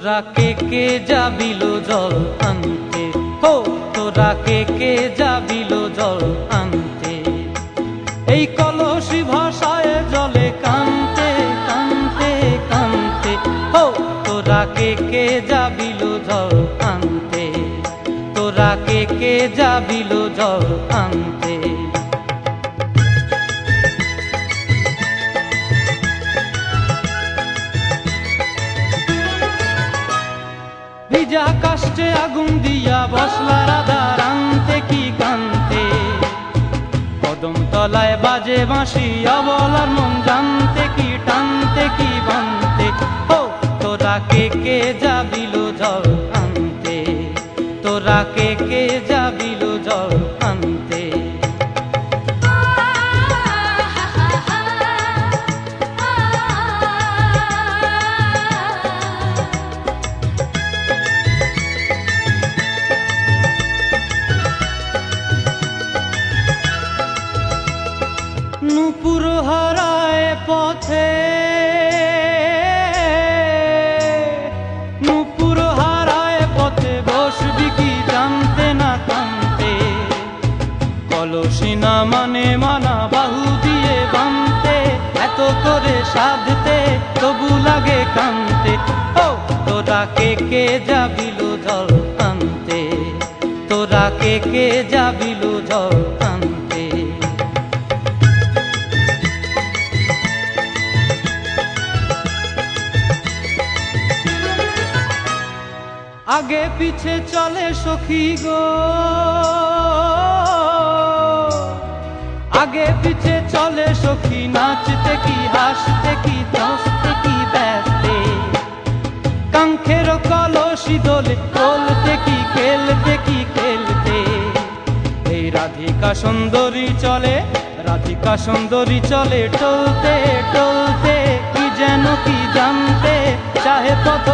তোরা কে যাবিল জল আনতে, হো তোরা কে যাবিল জল আনতে। এই কলসি ভাষায় জলে কানতে কানতে কানতে, হো তোরা কে যাবিল জল আনতে, তোরা কে যাবিল জল আনতে। ভিজা কাষ্টে আগুন দিয়া বসলা রাধা রানতে কি কানতে, কদম তলায় বাজে বাঁশি অবলার মন জানতে কি টানতে কি বানতে। ও তোরা কে যাবিল জল আনতে, তোরা কে যাবিল জল আনতে। নূপুর হারায় পথে, নূপুর হারায় পথে বসবি কি জানতে না কানতে। কলসি না মানে মানা বাহু দিয়ে বানতে, এত করে সাধতে তবু লাগে কানতে। ও তোরা কে যাবিল জল আনতে, তোরা কে যাবিল জল আনতে। আগে পিছে চলে সখী গো, আগে পিছে চলে সখী, নাচতে কি হাসতে কি দোস্তে কি ব্যস্তে। কাঙ্ক্ষের কলসি দোলে বলতে কি খেলতে কি খেলতে। এই রাধিকা সুন্দরী চলে, রাধিকা সুন্দরী চলে টলতে টলতে, কি যেন কি জানতে চাহে পথ